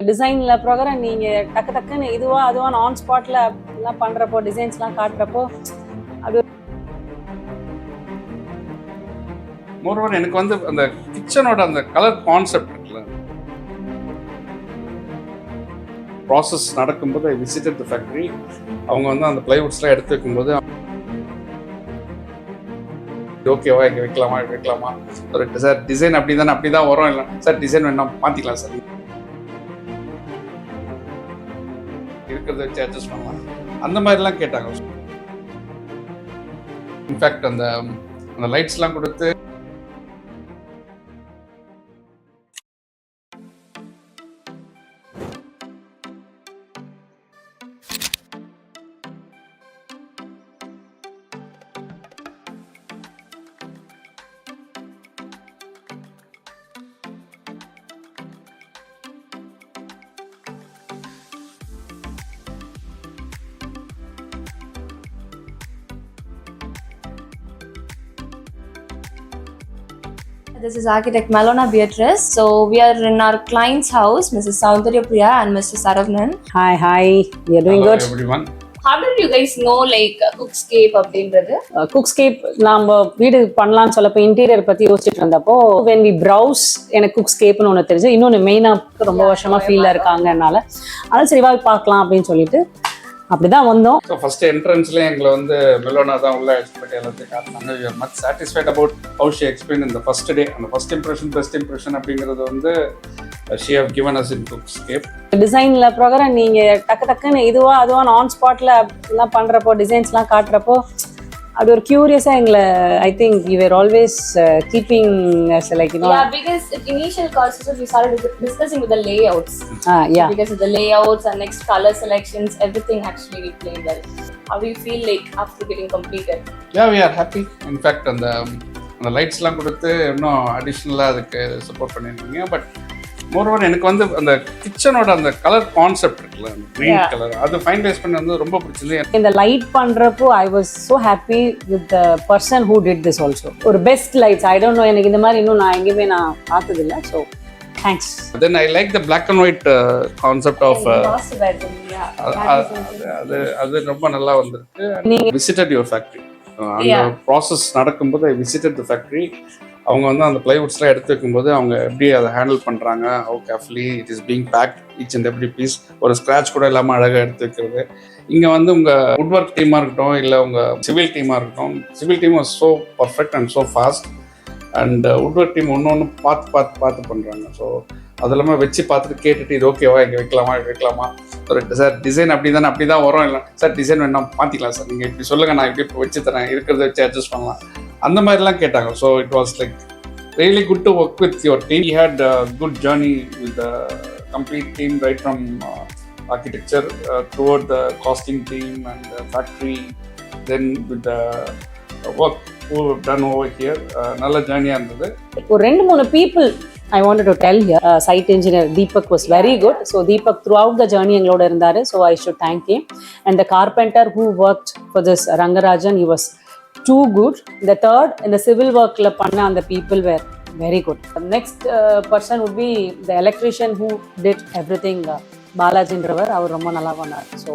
டிசைன்ல ப்ரோக்ராம் நீங்க டக்கு டக்குன்னு இதுவா அதுவா ஆன் ஸ்பாட்ல எல்லாம் பண்றப்போ டிசைன்ஸ்லாம் காட்டுறப்போ அது மோரோவர் எனக்கு வந்து அந்த கிச்சனோட அந்த கலர் கான்செப்ட் இருக்குல்ல, ப்ராசஸ் நடக்கும்போது ஐ விசிட்டட் தி ஃபேக்டரி. அவங்க வந்து அந்த பிளைவுட்ஸ்லாம் எடுத்து வைக்கும்போது ஓகேவா இங்கே வைக்கலாமா ஒரு சார் டிசைன் அப்படி தான் வரும், இல்லை சார் டிசைன் வேணாம் மாற்றிக்கலாம் சார், இருக்கிறத வச்சு அட்ஜஸ்ட் பண்ணலாம், அந்த மாதிரிலாம் கேட்டாங்க. இன்ஃபேக்ட் அந்த லைட்ஸ்லாம் கொடுத்து This is architect Malona Beatrice. So we are in our client's house, Mrs. Soundarya Priya and Mr. Saravnan. Hi, you're doing hello good. Everyone. How did you guys know like Cookscape அப்படின்றது? Cookscape நாம வீடு பண்ணலாம்னு சொல்லப்போ interior பத்தி யோசிச்சுட்டு இருந்தப்போ when we browse எனக்கு Cookscapeன்னு ஒன்று தெரிஞ்சு, இன்னொன்று மெயினாக ரொம்ப வருஷமா ஃபீல்டில் இருக்காங்கனால அதனால சரிவா பார்க்கலாம் அப்படின்னு சொல்லிட்டு அப்படிதான் வந்தோம். ஸோ ஃபர்ஸ்ட் என்ட்ரன்ஸ்லேயே எங்களை வந்து மெலோனா தான் உள்ள எக்ஸ்பெக்ட் எல்லாத்தையும் காட்டினாங்க. We are much satisfied about how she explain இந்த ஃபர்ஸ்ட் டே. அந்த ஃபர்ஸ்ட் இம்ப்ரெஷன் பெஸ்ட் இம்ப்ரெஷன் அப்படிங்கிறது வந்து she have given us in Cookscape. டிசைன்ல ப்ரோக்ராம் நீங்க டக்கு டக்குன்னு இதுவா அதுவா ஆன் ஸ்பாட்ல எல்லாம் பண்றப்போ டிசைன்ஸ்லாம் காட்டுறப்போ அது ஒரு கியூரியஸா எங்களை I think you were always keeping like you know. Yeah, because initial calls we started discussing with the layouts. Yeah. Because of the layouts and next color selections, everything actually we played well. How do you feel like after getting completed? Yeah, we are happy. In fact அந்த லைட்ஸ்லாம் கொடுத்து இன்னும் அடிஷ்னலாக அதுக்கு support பண்ணியிருக்கீங்க. But moreover எனக்கு வந்து அந்த கிச்சனோட அந்த கலர் கான்செப்ட் இருக்குல்ல, அந்த கிரீன் கலர், அது ஃபைனலைஸ் பண்ணி வந்து ரொம்ப பிடிச்சது. இந்த லைட் பண்றப்போ I was so happy with the person who did this also. ஒரு best lights I don't know, எனக்கு இந்த மாதிரி இன்னும் நான் எங்கேயுமே பார்த்தது இல்லை. So thanks. Then I like the black and white concept of அது ரொம்ப நல்லா வந்திருக்கு. Visited your factory. அந்த ப்ராசஸ் நடக்கும்போது ஐ விசிட்டட் தி ஃபேக்டரி. அவங்க வந்து அந்த பிளைவுட்ஸ்லாம் எடுத்து வைக்கும்போது அவங்க எப்படி அதை ஹேண்டில் பண்ணுறாங்க, how carefully it is being packed each and every piece, ஒரு ஸ்க்ராட்ச் கூட இல்லாமல் அழகாக எடுத்து வைக்கிறது. இங்கே வந்து உங்கள் வுட்வொர்க் டீமாக இருக்கட்டும், இல்லை உங்கள் சிவில் டீமாக இருக்கட்டும், civil team was so perfect and so fast. And woodwork team ஒன்று பார்த்து பண்ணுறாங்க. ஸோ அது இல்லாமல் வச்சு பார்த்துட்டு கேட்டுட்டு இது ஓகேவா இங்கே வைக்கலாமா ஒரு சார் டிசைன் அப்படி தான் வரும், இல்லை சார் டிசைன் வேணாம் மாற்றிக்கலாம் சார், நீங்கள் இப்படி சொல்லுங்கள் நான் இப்படி இப்போ வச்சு தரேன், இருக்கிறத வச்சு அட்ஜஸ்ட் பண்ணலாம், அந்த மாதிரிலாம் கேட்டாங்க. So it was like really good to work with your team. You had good journey with the complete team right from architecture throughout the costing team and the factory, then with the work who have done over here. நல்ல ஜர்னியாக இருந்தது. ஒரு 2-3 people I wanted to tell here. Site engineer Deepak was very good. So Deepak throughout the journey engaloda irundharu. So I should thank him. And the carpenter who worked for this Rangarajan, he was too good. The third in the civil work la panna and the people were very good. The next person would be the electrician who did everything. Balaji Indravar, அவர் ரொம்ப நல்லா பண்ணார். So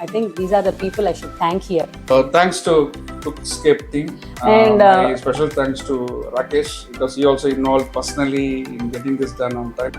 I think these are the people I should thank here. So thanks to Cookscape team, and my special thanks to Rakesh because he also involved personally in getting this done on time.